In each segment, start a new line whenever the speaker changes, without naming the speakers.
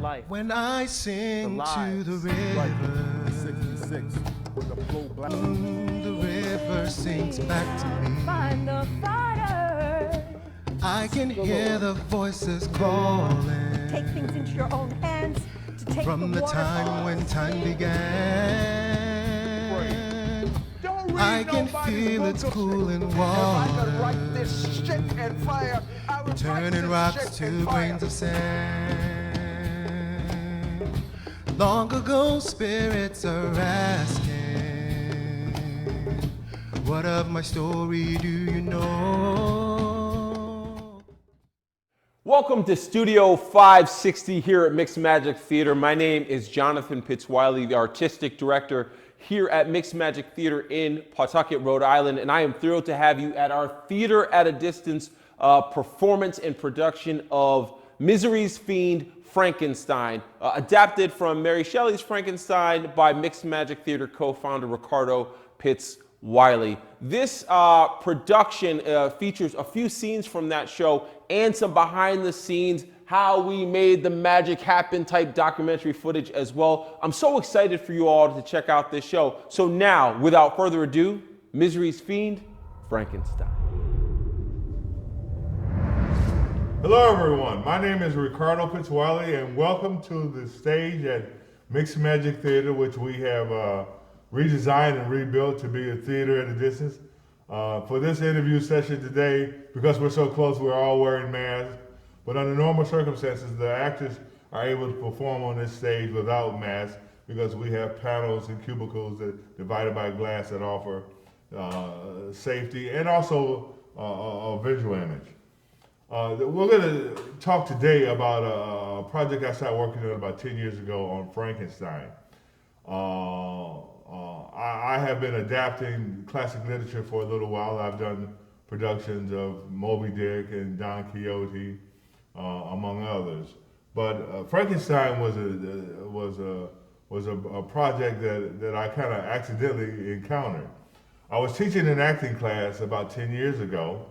life.
When I sing to the river,
66 with the flow black.
the river sings back to me.
Find the fighter.
I can hear the voices calling.
Take things into your own hands to take
From the time when time began. I can feel it's cooling water, turning rocks to grains of sand. Long ago spirits are asking, what of my story do you know?
Welcome to Studio 560 here at Mixed Magic Theater. My name is Jonathan Pitts-Wiley, the artistic director here at Mixed Magic Theater in Pawtucket, Rhode Island, and I am thrilled to have you at our Theater at a Distance performance and production of Misery's Fiend, Frankenstein, adapted from Mary Shelley's Frankenstein by Mixed Magic Theater co-founder Ricardo Pitts-Wiley. This production features a few scenes from that show and some behind the scenes, how we made the magic happen type documentary footage as well. I'm so excited for you all to check out this show. So now, without further ado, Misery's Fiend, Frankenstein.
Hello everyone, my name is Ricardo Pitts-Wiley and welcome to the stage at Mixed Magic Theater, which we have redesigned and rebuilt to be a theater at a distance. For this interview session today, because we're so close, we're all wearing masks. But under normal circumstances, the actors are able to perform on this stage without masks because we have panels and cubicles that divided by glass that offer safety and also a visual image. We're going to talk today about a project I started working on about 10 years ago on Frankenstein. I have been adapting classic literature for a little while. I've done productions of Moby Dick and Don Quixote, among others. But Frankenstein was a project that I kind of accidentally encountered. I was teaching an acting class about 10 years ago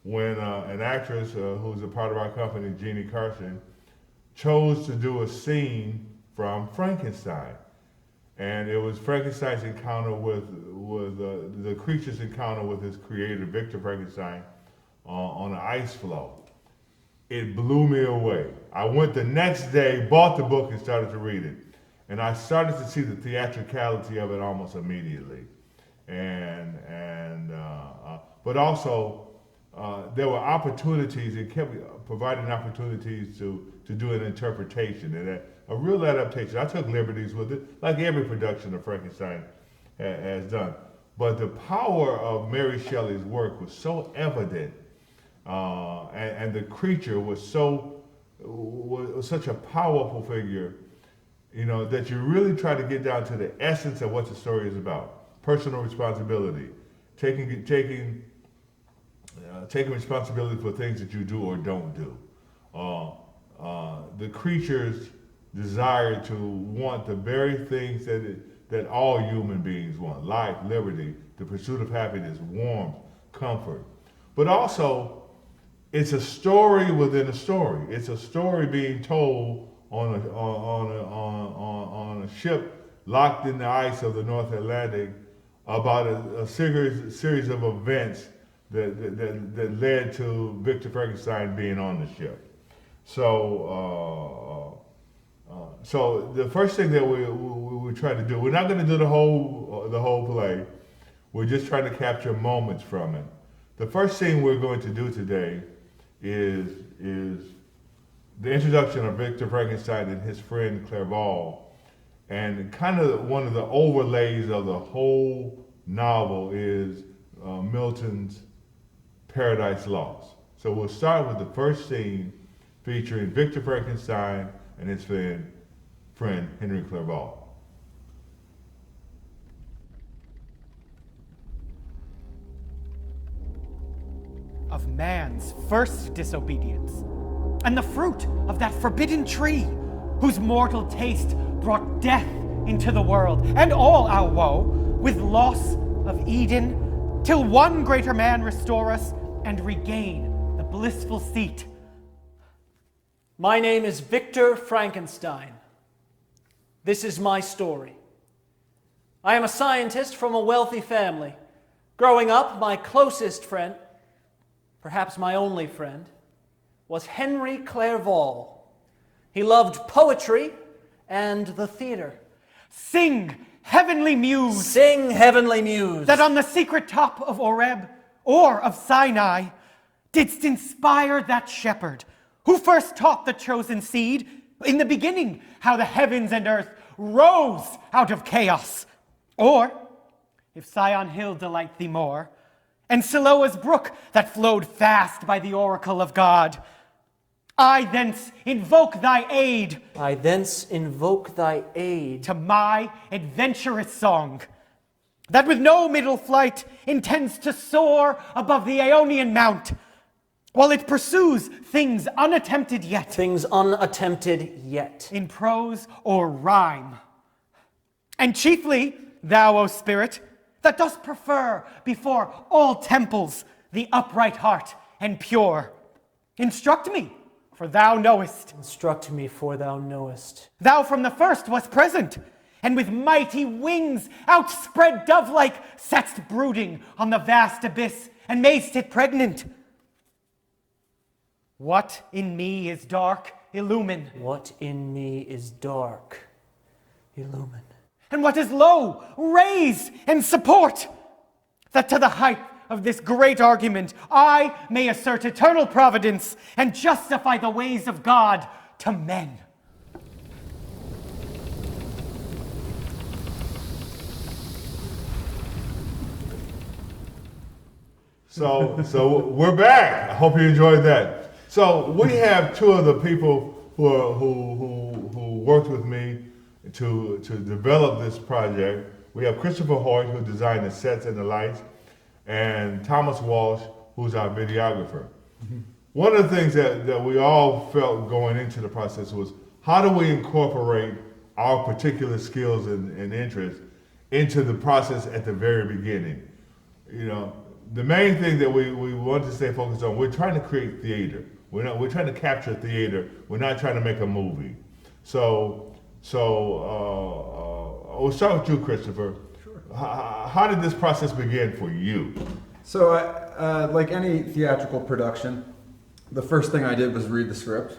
when an actress who's a part of our company, Jeannie Carson, chose to do a scene from Frankenstein. And it was Frankenstein's encounter with the creature's encounter with his creator, Victor Frankenstein, on an ice floe. It blew me away. I went the next day, bought the book, and started to read it. And I started to see the theatricality of it almost immediately. But also, there were opportunities, it kept providing opportunities to do an interpretation and a real adaptation. I took liberties with it, like every production of Frankenstein has done. But the power of Mary Shelley's work was so evident, and the creature was such a powerful figure, you know, that you really try to get down to the essence of what the story is about. Personal responsibility, taking responsibility for things that you do or don't do. The creature's desire to want the very things that all human beings want: life, liberty, the pursuit of happiness, warmth, comfort. But also, it's a story within a story. It's a story being told on a ship locked in the ice of the North Atlantic about a series of events that led to Victor Frankenstein being on the ship. So the first thing that we try to do, we're not going to do the whole play. We're just trying to capture moments from it. The first thing we're going to do today is the introduction of Victor Frankenstein and his friend Clerval, and kind of one of the overlays of the whole novel is Milton's Paradise Lost. So we'll start with the first scene featuring Victor Frankenstein and his friend Henry Clerval.
Of man's first disobedience, and the fruit of that forbidden tree, whose mortal taste brought death into the world, and all our woe, with loss of Eden, till one greater man restore us and regain the blissful seat
My name is Victor Frankenstein. This is my story. I am a scientist from a wealthy family. Growing up, my closest friend, perhaps my only friend, was Henry Clerval. He loved poetry and the theater.
Sing, heavenly muse,
Sing, heavenly muse,
that on the secret top of Oreb or of Sinai didst inspire that shepherd who first taught the chosen seed in the beginning how the heavens and earth rose out of chaos. Or, if Sion Hill delight thee more, and Siloa's brook that flowed fast by the oracle of God, I thence invoke thy aid.
I thence invoke thy aid
To my adventurous song, that with no middle flight intends to soar above the Aeonian mount, while it pursues things unattempted yet,
things unattempted yet.
in prose or rhyme. And chiefly, thou, O spirit, that dost prefer before all temples the upright heart and pure, instruct me, for thou knowest.
Instruct me, for thou knowest.
Thou from the first wast present, and with mighty wings outspread dove-like satst brooding on the vast abyss, and madest it pregnant. What in me is dark, illumine.
What in me is dark, illumine.
And what is low, raise and support, that to the height of this great argument I may assert eternal providence and justify the ways of God to men.
So we're back. I hope you enjoyed that. So we have two of the people who worked with me to develop this project. We have Christopher Hoyt, who designed the sets and the lights, and Thomas Walsh, who's our videographer. Mm-hmm. One of the things that we all felt going into the process was, how do we incorporate our particular skills and interests into the process at the very beginning? You know, the main thing that we want to stay focused on, we're trying to create theater. We're trying to capture theater. We're not trying to make a movie. So we'll start with you, Christopher.
Sure.
How did this process begin for you?
So, like any theatrical production, the first thing I did was read the script.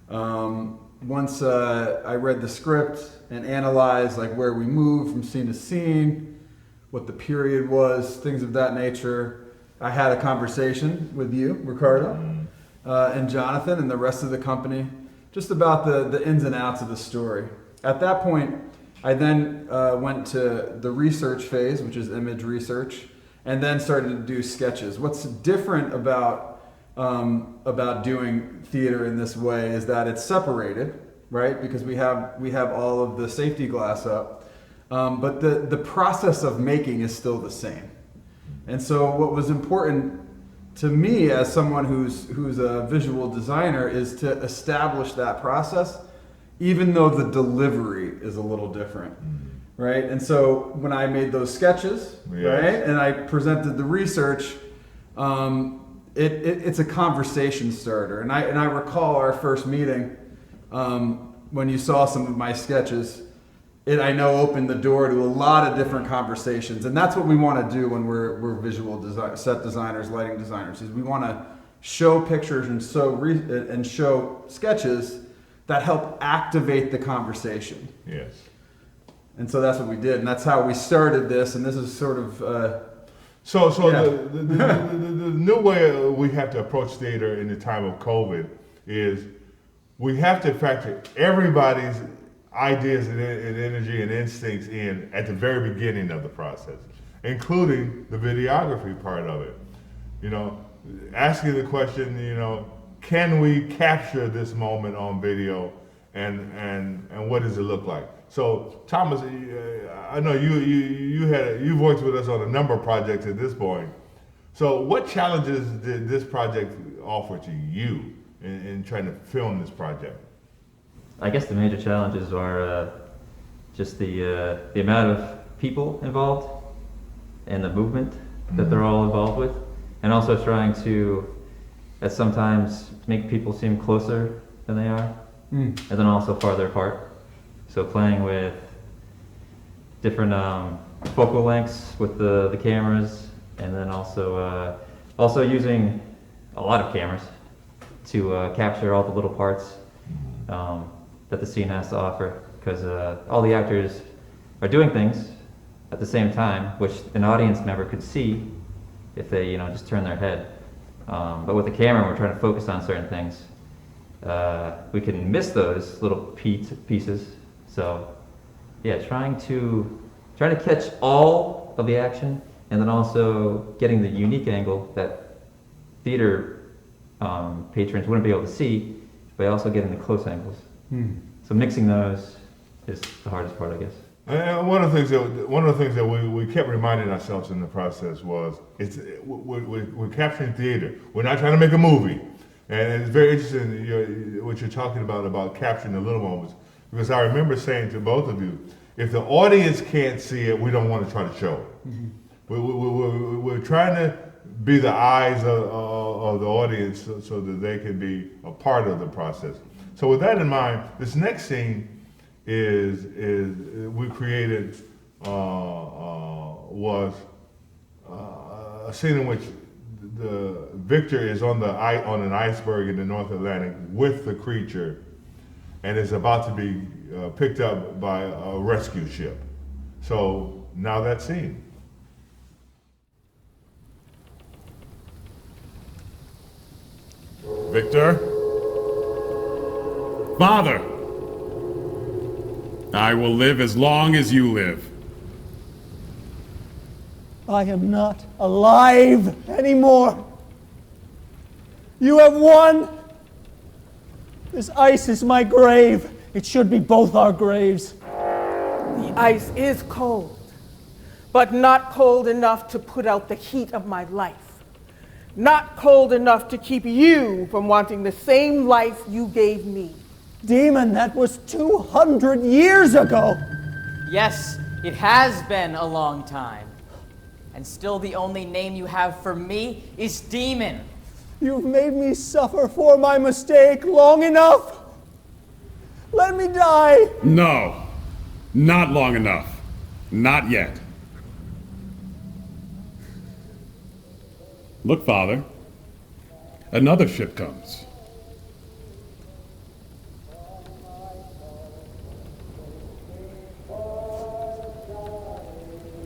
Once I read the script and analyzed like where we moved from scene to scene, what the period was, things of that nature, I had a conversation with you, Ricardo, and Jonathan and the rest of the company, just about the ins and outs of the story. At that point, I then went to the research phase, which is image research, and then started to do sketches. What's different about doing theater in this way is that it's separated, right? Because we have all of the safety glass up, but the process of making is still the same. And so what was important to me as someone who's a visual designer is to establish that process, even though the delivery is a little different, right? And so when I made those sketches, right, and I presented the research, it's a conversation starter. And I recall our first meeting when you saw some of my sketches. It, I know, opened the door to a lot of different conversations, and that's what we want to do when we're visual set designers, lighting designers. Is we want to show pictures and show sketches that help activate the conversation.
Yes.
And so that's what we did, and that's how we started this. And this is sort of
So the new way we have to approach theater in the time of COVID is we have to factor everybody's ideas and energy and instincts in at the very beginning of the process, including the videography part of it. You know, asking the question, you know, can we capture this moment on video, and what does it look like? So Thomas, I know you've worked with us on a number of projects at this point. So what challenges did this project offer to you in trying to film this project?
I guess the major challenges are just the amount of people involved and the movement that they're all involved with, and also trying to sometimes make people seem closer than they are, and then also farther apart. So playing with different focal lengths with the cameras, and then also using a lot of cameras to capture all the little parts that the scene has to offer, because all the actors are doing things at the same time, which an audience member could see if they just turn their head. But with the camera, we're trying to focus on certain things. We can miss those little pieces. So yeah, trying to catch all of the action, and then also getting the unique angle that theater patrons wouldn't be able to see, but also getting the close angles. So mixing those is the hardest part, I guess.
And one of the things that we kept reminding ourselves in the process was we're capturing theater. We're not trying to make a movie. And it's very interesting what you're talking about capturing the little moments, because I remember saying to both of you, if the audience can't see it, we don't want to try to show it. We're trying to be the eyes of the audience so that they can be a part of the process. So with that in mind, this next scene is we created was a scene in which the Victor is on an iceberg in the North Atlantic with the creature, and is about to be picked up by a rescue ship. So now that scene.
Victor? Father! I will live as long as you live.
I am not alive anymore. You have won. This ice is my grave. It should be both our graves.
The ice is cold, but not cold enough to put out the heat of my life. Not cold enough to keep you from wanting the same life you gave me.
Demon, that was 200 years ago.
Yes, it has been a long time. And still the only name you have for me is Demon.
You've made me suffer for my mistake long enough. Let me die.
No, not long enough. Not yet. Look, Father. Another ship comes.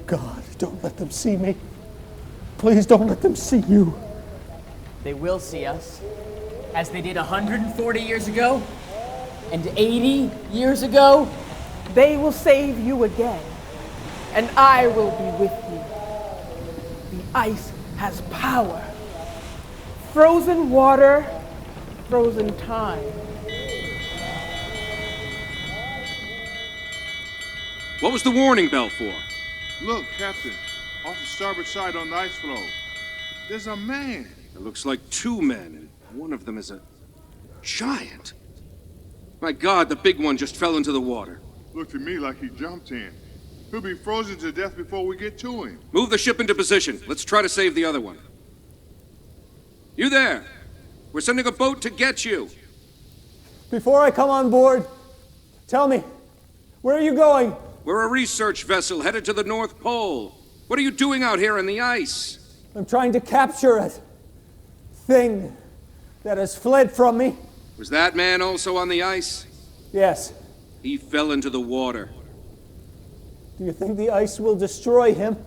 God, don't let them see me. Please don't let them see you.
They will see us, as they did 140 years ago, and 80 years ago.
They will save you again, and I will be with you. The ice has power. Frozen water, frozen time.
What was the warning bell for?
Look, Captain, off the starboard side on the ice floe. There's a man.
It looks like two men, and one of them is a giant. My God, the big one just fell into the water.
Looked to me like he jumped in. He'll be frozen to death before we get to him.
Move the ship into position. Let's try to save the other one. You there! We're sending a boat to get you.
Before I come on board, tell me, where are you going?
We're a research vessel headed to the North Pole. What are you doing out here in the ice?
I'm trying to capture a thing that has fled from me.
Was that man also on the ice?
Yes.
He fell into the water.
Do you think the ice will destroy him?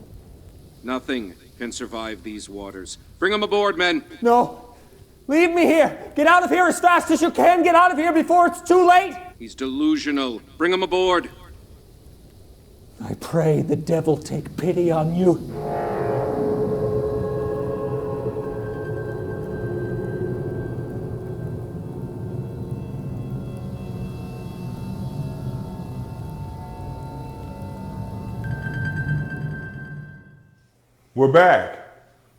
Nothing can survive these waters. Bring him aboard, men.
No. Leave me here. Get out of here as fast as you can. Get out of here before it's too late.
He's delusional. Bring him aboard.
I pray the devil take pity on you.
We're back.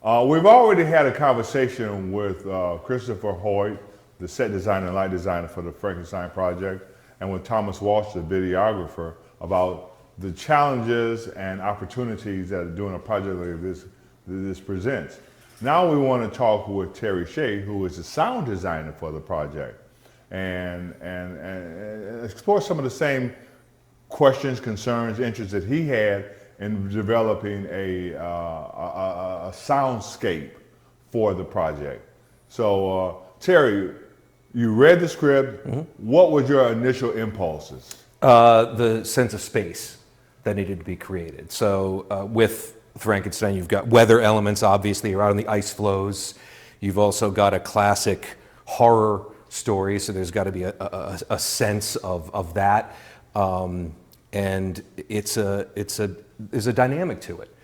We've already had a conversation with Christopher Hoyt, the set designer and light designer for the Frankenstein project, and with Thomas Walsh, the videographer, about the challenges and opportunities that doing a project like this presents. Now we want to talk with Terry Shea, who is the sound designer for the project. and explore some of the same questions, concerns, interests that he had in developing a soundscape for the project. So, Terry, you read the script. What was your initial impulses?
The sense of space that needed to be created. So with Frankenstein, you've got weather elements, obviously, you're out on the ice floes. You've also got a classic horror story, so there's got to be a sense of that. And there's a dynamic to it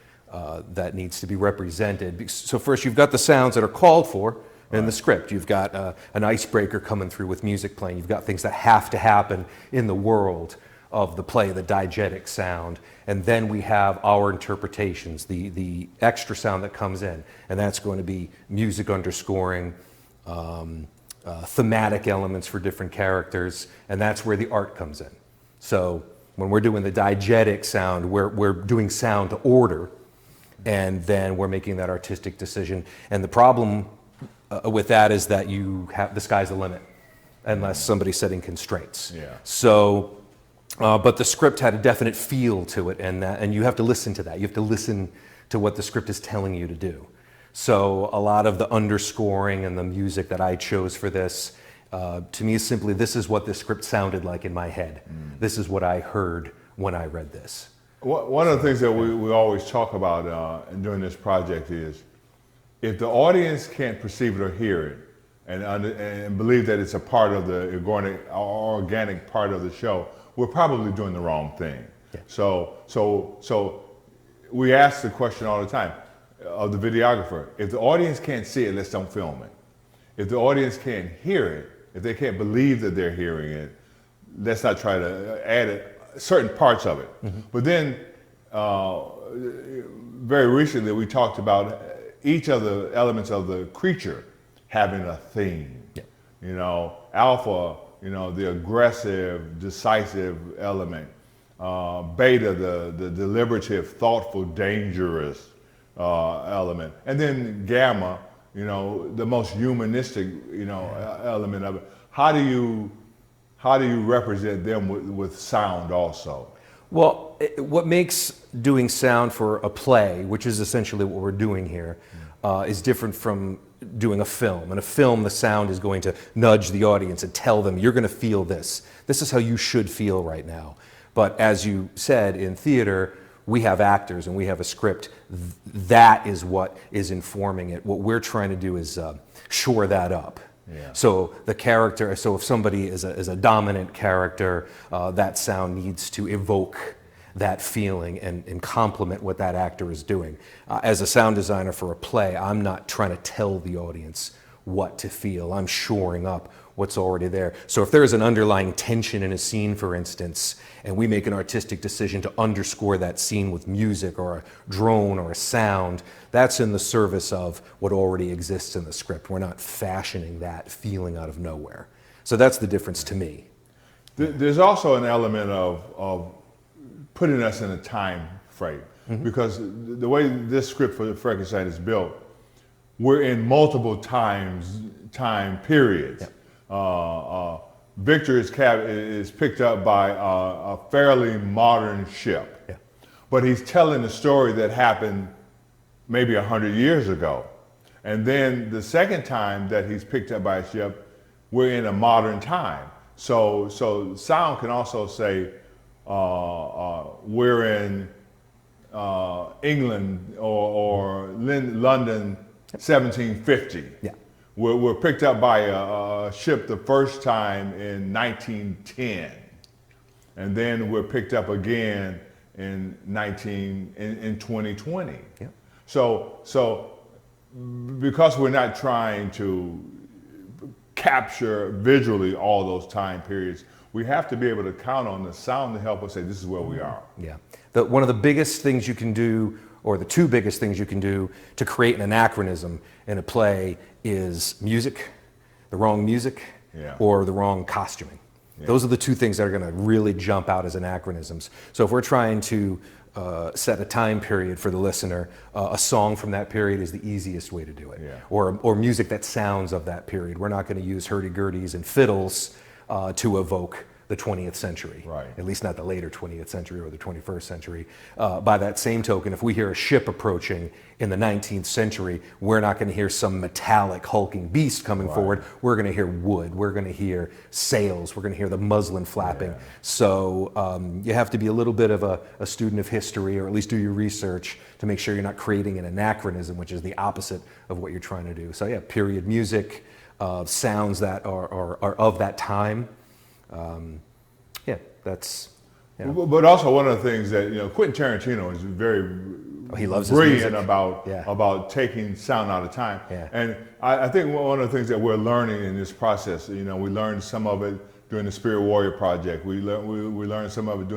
that needs to be represented. So first, you've got the sounds that are called for in the script. You've got an icebreaker coming through with music playing. You've got things that have to happen in the world of the play, the diegetic sound. And then we have our interpretations, the extra sound that comes in. And that's going to be music underscoring, thematic elements for different characters. And that's where the art comes in. So when we're doing the diegetic sound, we're doing sound to order. And then we're making that artistic decision. And the problem with that is that the sky's the limit, unless somebody's setting constraints.
Yeah.
So, but the script had a definite feel to it, and you have to listen to that. You have to listen to what the script is telling you to do. So a lot of the underscoring and the music that I chose for this, to me, is simply, this is what the script sounded like in my head. This is what I heard when I read this.
One of the things that we always talk about during this project is, if the audience can't perceive it or hear it and believe that it's a part of the organic part of the show, we're probably doing the wrong thing.
Yeah.
So we ask the question all the time of the videographer, if the audience can't see it, let's don't film it. If the audience can't hear it, if they can't believe that they're hearing it, let's not try to add it, certain parts of it. But then very recently we talked about each of the elements of the creature having a theme.
Yeah.
You know, alpha, you know, the aggressive, decisive element. Beta, the deliberative, thoughtful, dangerous element. And then gamma, you know, the most humanistic, you know, element of it. How do you represent them with sound also?
Well, what makes doing sound for a play, which is essentially what we're doing here, is different from doing a film. In a film, the sound is going to nudge the audience and tell them, you're going to feel this. This is how you should feel right now. But as you said, in theater, we have actors and we have a script. That is what is informing it. What we're trying to do is shore that up.
Yeah.
So the character, so if somebody is a dominant character, that sound needs to evoke that feeling and complement what that actor is doing. As a sound designer for a play, I'm not trying to tell the audience what to feel. I'm shoring up what's already there. So if there is an underlying tension in a scene, for instance, and we make an artistic decision to underscore that scene with music or a drone or a sound, that's in the service of what already exists in the script. We're not fashioning that feeling out of nowhere. So that's the difference to me.
There's also an element of putting us in a time frame, because the way this script for Frankenstein is built, we're in multiple time periods.
Yeah.
Victor is picked up by a fairly modern ship,
Yeah.
but he's telling the story that happened maybe 100 years ago. And then the second time that he's picked up by a ship, we're in a modern time. So sound can also say, we're in England or London 1750.
Yeah.
We're picked up by a ship the first time in 1910. And then we're picked up again in 2020.
Yeah.
So because we're not trying to capture visually all those time periods, we have to be able to count on the sound to help us say this is where we are.
Yeah. One of the biggest things you can do, or the two biggest things you can do to create an anachronism in a play is music, the wrong music,
Yeah.
or the wrong costuming.
Yeah.
Those are the two things that are going to really jump out as anachronisms. So if we're trying to set a time period for the listener, a song from that period is the easiest way to do it.
Yeah.
Or music that sounds of that period. We're not going to use hurdy-gurdies and fiddles to evoke the 20th century,
right.
At least not the later 20th century or the 21st century. By that same token, if we hear a ship approaching in the 19th century, we're not going to hear some metallic hulking beast coming forward. We're going to hear wood. We're going to hear sails. We're going to hear the muslin flapping.
Yeah.
So you have to be a little bit of a student of history, or at least do your research to make sure you're not creating an anachronism, which is the opposite of what you're trying to do. So yeah, period music, sounds that are of that time. Yeah, that's. You know.
But also one of the things that Quentin Tarantino is very
he loves
brilliant
his
about taking sound out of time.
Yeah.
And I think one of the things that we're learning in this process, we learned some of it during the Spirit Warrior project. We learned some of it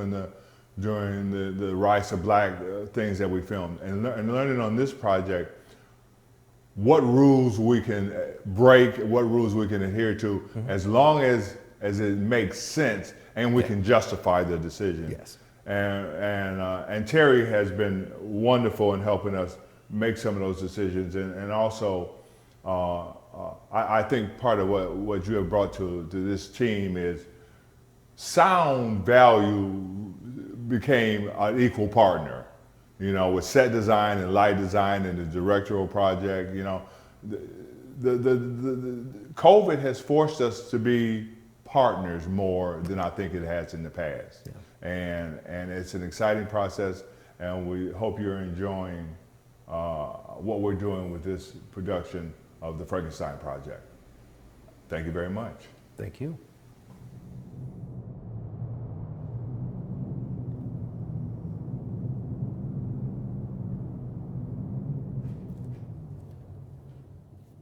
during the Rise of Black things that we filmed, and learning on this project what rules we can break, what rules we can adhere to, as long as it makes sense and we can justify the decision.
Yes.
And Terry has been wonderful in helping us make some of those decisions, and also I think part of what you have brought to this team is sound value became an equal partner, with set design and light design and the directorial project. The COVID has forced us to be partners more than I think it has in the past. Yeah. And it's an exciting process, and we hope you're enjoying what we're doing with this production of the Frankenstein project. Thank you very much.
Thank you.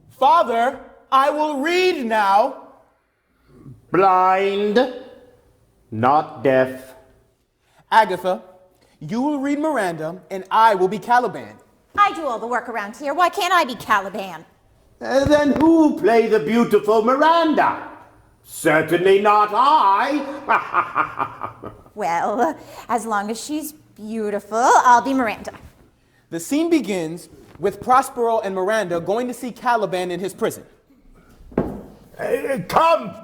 Father, I will read now.
Blind, not deaf.
Agatha, you will read Miranda, and I will be Caliban.
I do all the work around here. Why can't I be Caliban?
Then who play the beautiful Miranda? Certainly not I.
Well, as long as she's beautiful, I'll be Miranda.
The scene begins with Prospero and Miranda going to see Caliban in his prison.
Come,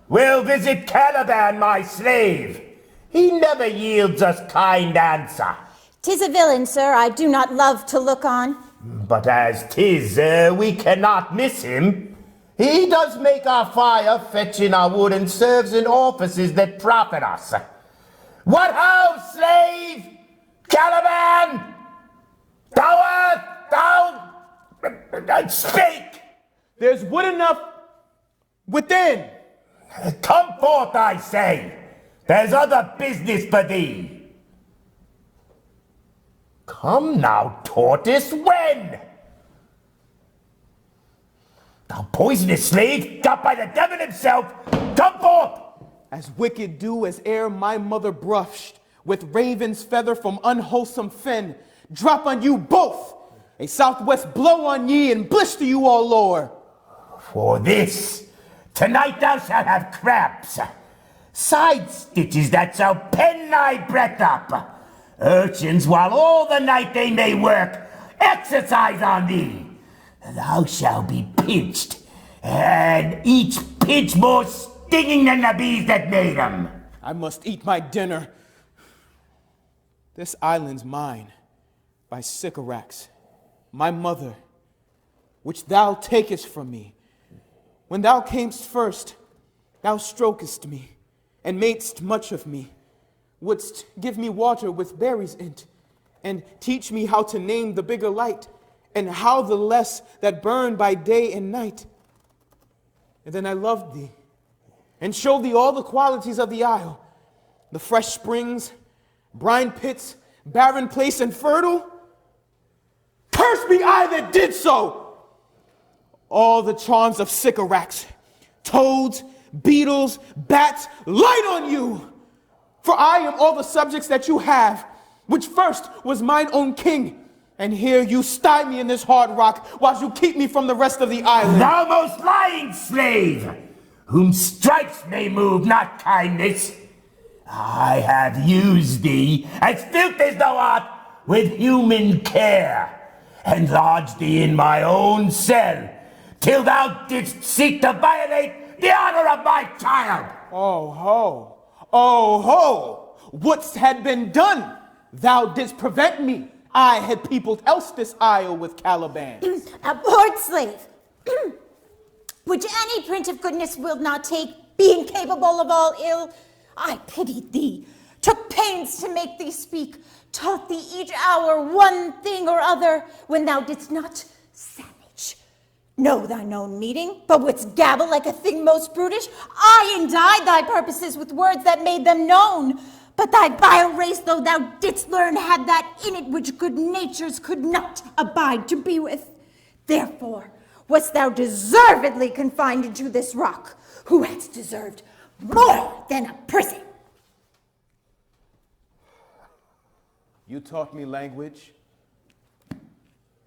we'll visit Caliban, my slave. He never yields us kind answer.
'Tis a villain, sir, I do not love to look on.
But as 'tis, we cannot miss him. He does make our fire, fetch in our wood, and serves in offices that profit us. What ho, slave? Caliban! Thou speak!
There's wood enough within.
Come forth, I say. There's other business for thee. Come now, tortoise, when? Thou poisonous slave, got by the devil himself, come forth!
As wicked do as ere my mother brushed with raven's feather from unwholesome fen, drop on you both, a southwest blow on ye, and blister you all o'er.
For this, tonight thou shalt have cramps, side stitches that shall pen thy breath up, urchins while all the night they may work, exercise on thee. Thou shalt be pinched, and each pinch more stinging than the bees that made them.
I must eat my dinner. This island's mine, by Sycorax, my mother, which thou takest from me. When thou camest first, thou strokest me, and madest much of me, wouldst give me water with berries in't, and teach me how to name the bigger light, and how the less that burn by day and night. And then I loved thee, and showed thee all the qualities of the isle, the fresh springs, brine pits, barren place, and fertile. Curse be I that did so! All the charms of Sycorax, toads, beetles, bats, light on you! For I am all the subjects that you have, which first was mine own king. And here you sty me in this hard rock, whilst you keep me from the rest of the island.
Thou most lying slave, whom stripes may move, not kindness. I have used thee as filthy thou art with human care, and lodged thee in my own cell, till thou didst seek to violate the honor of my child.
Oh ho! Oh ho! What's had been done? Thou didst prevent me. I had peopled else this isle with Calibans.
Abhorred slave, which any prince of goodness will not take, being capable of all ill. I pitied thee, took pains to make thee speak, taught thee each hour one thing or other, when thou didst not, savage, know thine own meaning, but wouldst gabble like a thing most brutish. I indited thy purposes with words that made them known. But thy vile race, though thou didst learn, had that in it which good natures could not abide to be with. Therefore wast thou deservedly confined into this rock, who hadst deserved more than a prison.
You taught me language,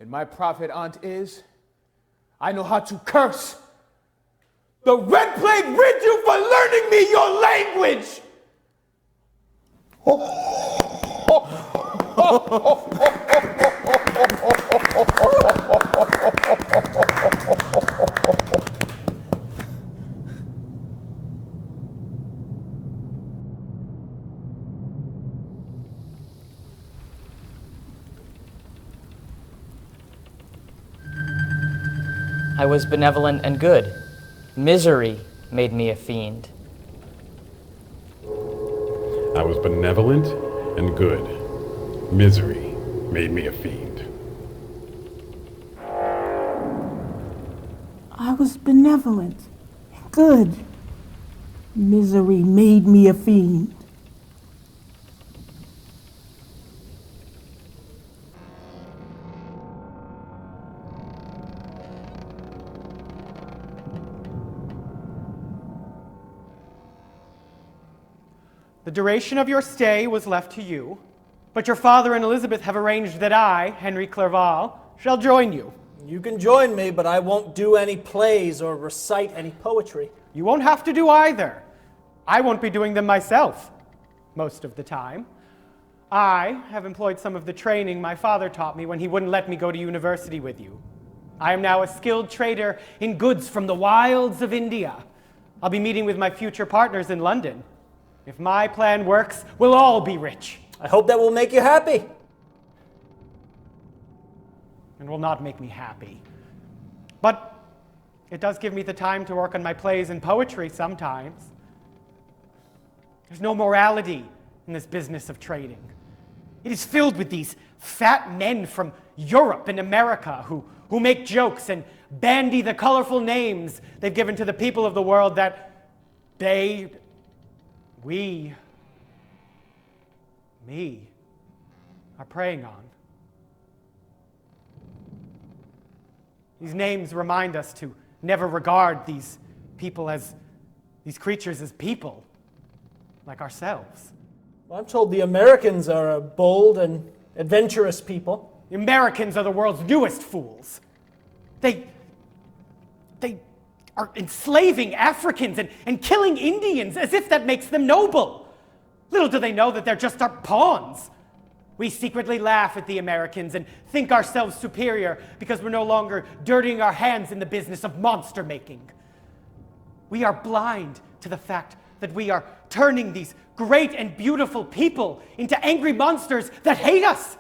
and my prophet aunt is, I know how to curse. The Red Plague rid you for learning me your language!
I was benevolent and good. Misery made me a fiend.
I was benevolent and good. Misery made me a fiend.
I was benevolent, good. Misery made me a fiend.
The duration of your stay was left to you, but your father and Elizabeth have arranged that I, Henry Clerval, shall join you.
You can join me, but I won't do any plays or recite any poetry.
You won't have to do either. I won't be doing them myself, most of the time. I have employed some of the training my father taught me when he wouldn't let me go to university with you. I am now a skilled trader in goods from the wilds of India. I'll be meeting with my future partners in London. If my plan works, we'll all be rich.
I hope that will make you happy.
And will not make me happy. But it does give me the time to work on my plays and poetry sometimes. There's no morality in this business of trading. It is filled with these fat men from Europe and America who make jokes and bandy the colorful names they've given to the people of the world that we are preying on. These names remind us to never regard these creatures as people, like ourselves.
Well, I'm told the Americans are a bold and adventurous people.
The Americans are the world's newest fools. They are enslaving Africans and killing Indians as if that makes them noble. Little do they know that they're just our pawns. We secretly laugh at the Americans and think ourselves superior because we're no longer dirtying our hands in the business of monster making. We are blind to the fact that we are turning these great and beautiful people into angry monsters that hate us.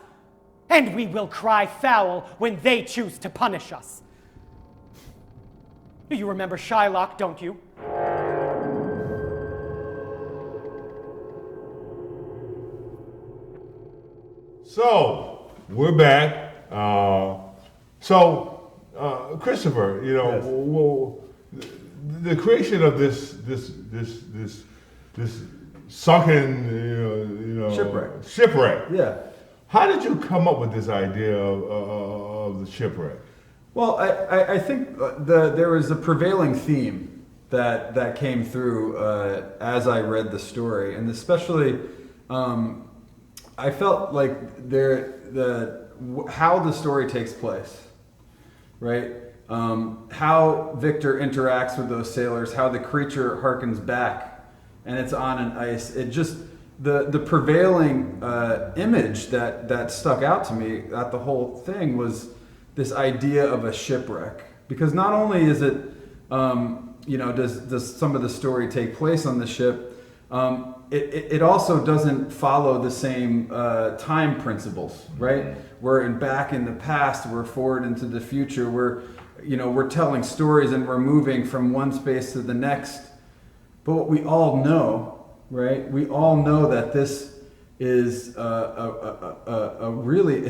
And we will cry foul when they choose to punish us. You remember Shylock, don't you?
So, we're back. Christopher, you know, the creation of this sunken, shipwreck.
Yeah.
How did you come up with this idea of the shipwreck?
Well, I think there was a prevailing theme that came through as I read the story, and especially I felt like how the story takes place, right? How Victor interacts with those sailors, how the creature harkens back, and it's on an ice. It just the prevailing image that stuck out to me at the whole thing was this idea of a shipwreck. Because not only is it, does some of the story take place on the ship, it also doesn't follow the same time principles, right? We're back in the past, we're forward into the future, we're telling stories and we're moving from one space to the next. But what we all know, right? We all know that this is it's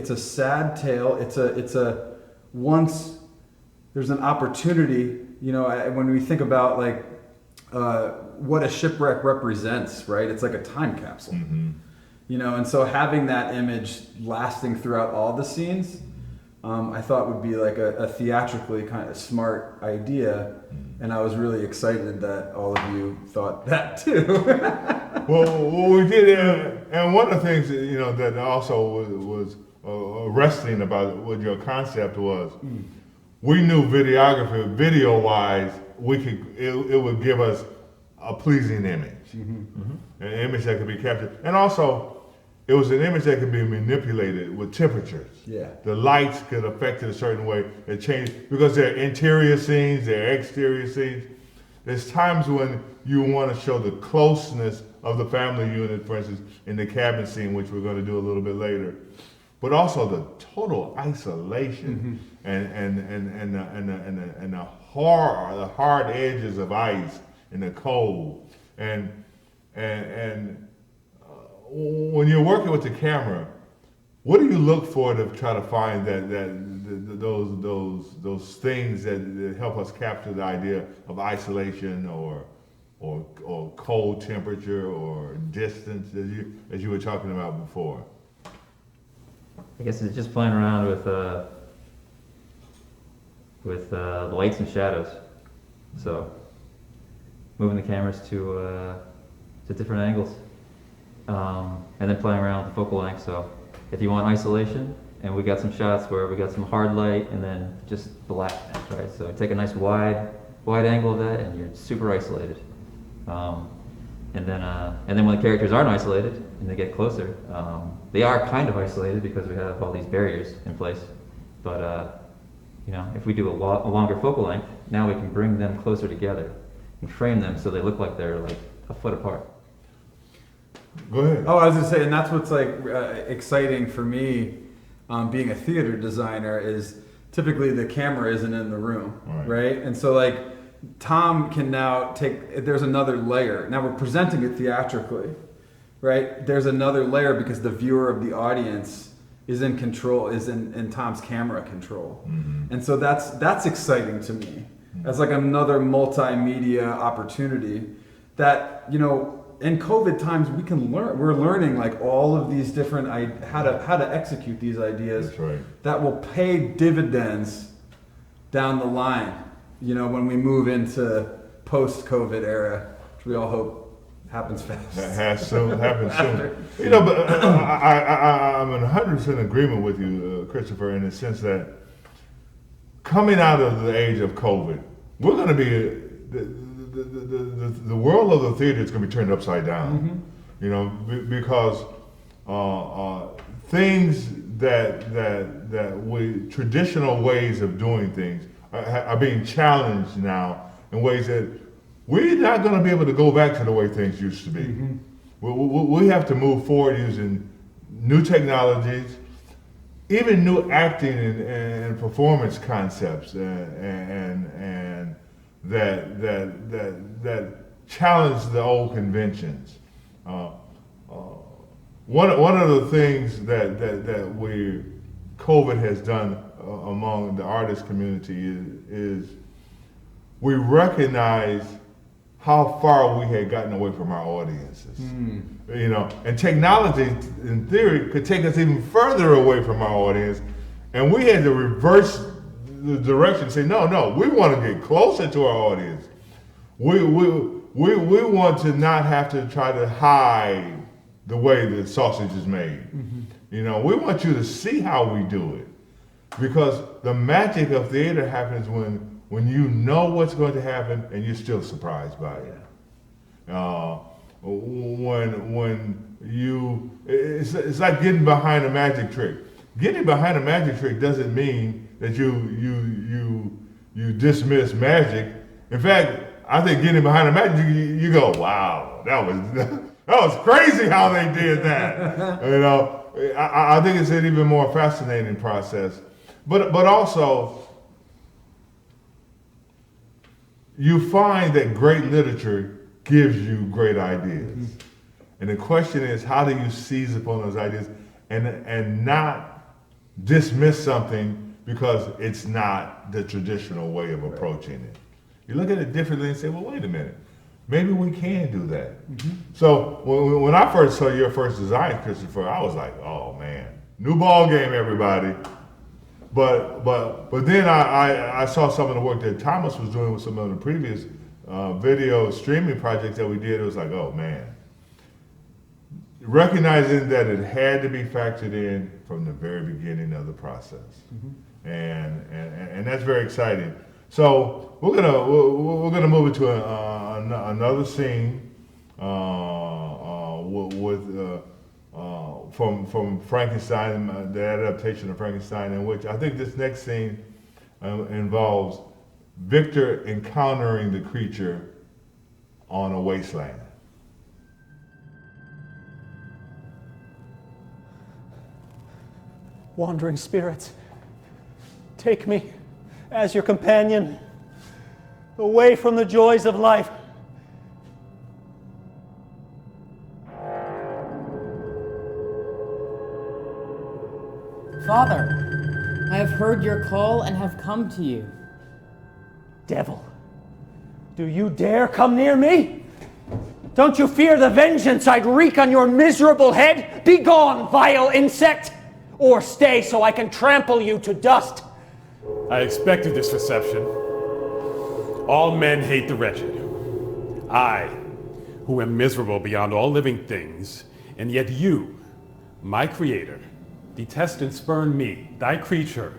a sad tale. It's a once there's an opportunity, when we think about like what a shipwreck represents, right? It's like a time capsule, and so having that image lasting throughout all the scenes, I thought would be like a theatrically kind of smart idea. And I was really excited that all of you thought that too.
well, we did, and one of the things that also was arresting about what your concept was, we knew videography, video-wise, it would give us a pleasing image, an image that could be captured, and also it was an image that could be manipulated with temperatures.
Yeah.
The lights could affect it a certain way. It changed because there are interior scenes, there are exterior scenes. There's times when you want to show the closeness of the family unit, for instance, in the cabin scene, which we're going to do a little bit later. But also the total isolation and the hard edges of ice and the cold and when you're working with the camera, what do you look for to try to find those things that help us capture the idea of isolation or cold temperature or distance as you were talking about before?
I guess it's just playing around with the lights and shadows. So moving the cameras to different angles. And then playing around with the focal length. So if you want isolation, and we got some shots where we got some hard light and then just blackness, right? So take a nice wide angle of that, and you're super isolated. And then when the characters aren't isolated and they get closer, they are kind of isolated because we have all these barriers in place. But if we do a longer focal length, now we can bring them closer together and frame them so they look like they're like a foot apart.
Go ahead.
Oh, I was gonna say, and that's what's like exciting for me, being a theater designer, is typically the camera isn't in the room, right? And so like Tom can now there's another layer. Now we're presenting it theatrically, right? There's another layer because the viewer of the audience is in control, is in Tom's camera control. And so that's exciting to me as like another multimedia opportunity that, in COVID times, we can learn. We're learning like all of these different how to execute these ideas that will pay dividends down the line. When we move into post-COVID era, which we all hope happens fast.
Happens soon. But I'm in 100% agreement with you, Christopher, in the sense that coming out of the age of COVID, we're going to be the world of the theater is going to be turned upside down, because things that traditional ways of doing things are being challenged now in ways that we're not going to be able to go back to the way things used to be. We have to move forward using new technologies, even new acting and performance concepts, and that challenge the old conventions. One of the things that COVID has done among the artist community is we recognize how far we had gotten away from our audiences. And technology, in theory, could take us even further away from our audience, and we had to reverse the direction, say, no, we want to get closer to our audience. We want to not have to try to hide the way the sausage is made. We want you to see how we do it, because the magic of theater happens when you know what's going to happen and you're still surprised by it. When it's like getting behind a magic trick. Getting behind a magic trick doesn't mean that you dismiss magic. In fact, I think getting behind a magic trick, you go, wow, that was crazy how they did that. You know, I think it's an even more fascinating process. But also, you find that great literature gives you great ideas. Mm-hmm. And the question is, how do you seize upon those ideas and not dismiss something because it's not the traditional way of approaching it? You look at it differently and say, well, wait a minute, maybe we can do that. Mm-hmm. So when I first saw your first design, Christopher, I was like, oh man, new ball game, everybody. But then I saw some of the work that Thomas was doing with some of the previous video streaming projects that we did. It was like, oh man. Recognizing that it had to be factored in from the very beginning of the process. Mm-hmm. And that's very exciting. So we're gonna move into another scene from Frankenstein, the adaptation of Frankenstein, in which I think this next scene involves Victor encountering the creature on a wasteland.
Wandering spirits, take me as your companion, away from the joys of life.
Father, I have heard your call and have come to you.
Devil, do you dare come near me? Don't you fear the vengeance I'd wreak on your miserable head? Begone, vile insect! Or stay so I can trample you to dust.
I expected this reception. All men hate the wretched. I, who am miserable beyond all living things, and yet you, my creator, detest and spurn me, thy creature,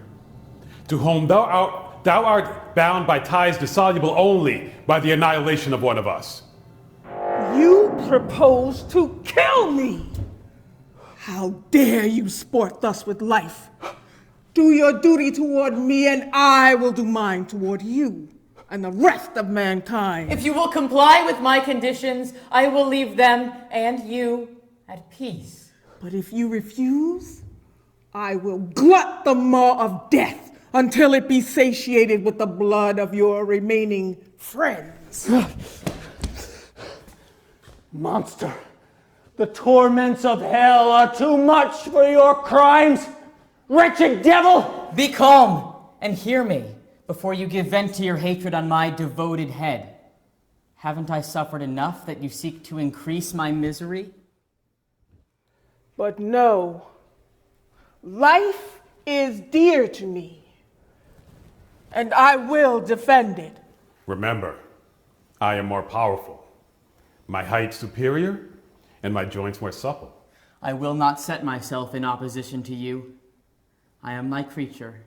to whom thou art bound by ties dissoluble only by the annihilation of one of us.
You propose to kill me! How dare you sport thus with life? Do your duty toward me, and I will do mine toward you and the rest of mankind.
If you will comply with my conditions, I will leave them and you at peace.
But if you refuse, I will glut the maw of death until it be satiated with the blood of your remaining friends.
Monster, the torments of hell are too much for your crimes. Wretched devil!
Be calm and hear me before you give vent to your hatred on my devoted head. Haven't I suffered enough that you seek to increase my misery?
But no, life is dear to me, and I will defend it.
Remember, I am more powerful, my height superior, and my joints more supple.
I will not set myself in opposition to you. I am thy creature,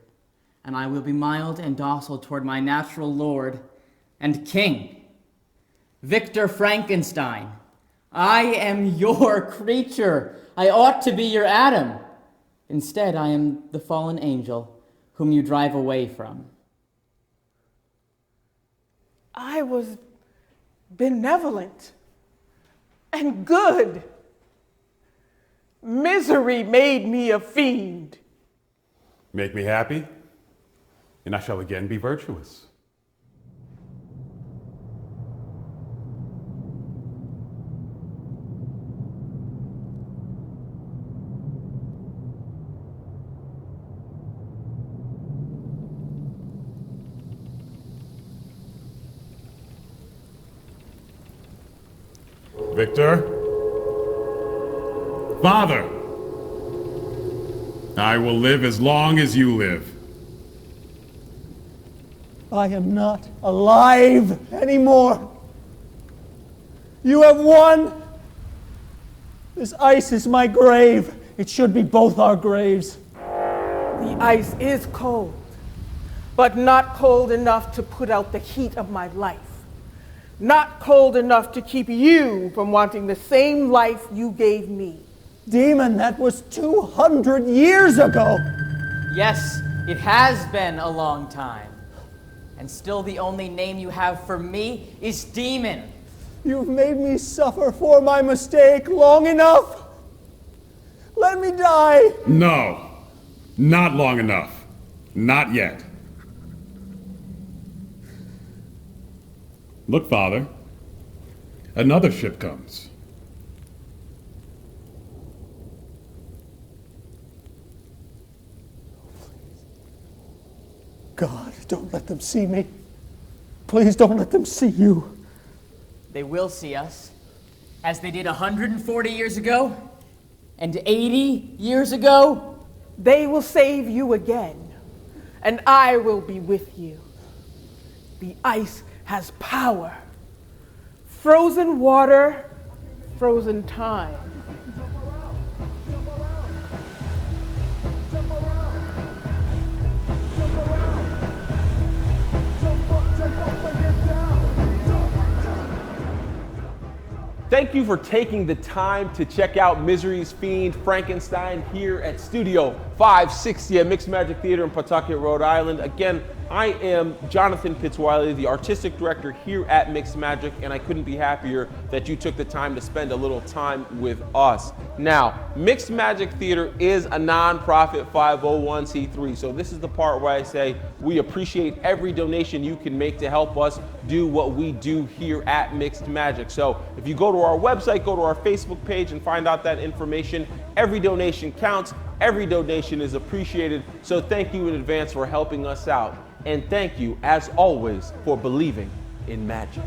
and I will be mild and docile toward my natural lord and king, Victor Frankenstein. I am your creature. I ought to be your Adam. Instead, I am the fallen angel whom you drive away from.
I was benevolent and good. Misery made me a fiend.
Make me happy, and I shall again be virtuous. Victor? Father! I will live as long as you live.
I am not alive anymore. You have won. This ice is my grave. It should be both our graves.
The ice is cold, but not cold enough to put out the heat of my life. not cold enough to keep you from wanting the same life you gave me.
Demon, that was 200 years ago.
Yes, it has been a long time. And still the only name you have for me is Demon.
You've made me suffer for my mistake long enough. Let me die.
No, not long enough. Not yet. Look, Father. Another ship comes.
God, don't let them see me. Please don't let them see you.
They will see us, as they did 140 years ago, and 80 years ago.
They will save you again, and I will be with you. The ice has power. Frozen water, frozen time.
Thank you for taking the time to check out Misery's Fiend, Frankenstein here at Studio 560 at Mixed Magic Theater in Pawtucket, Rhode Island. Again, I am Jonathan Pitts-Wiley, the artistic director here at Mixed Magic, and I couldn't be happier that you took the time to spend a little time with us. Now, Mixed Magic Theater is a nonprofit 501c3, so this is the part where I say we appreciate every donation you can make to help us do what we do here at Mixed Magic. So if you go to our website, go to our Facebook page and find out that information. Every donation counts. Every donation is appreciated. So thank you in advance for helping us out. And thank you, as always, for believing in magic.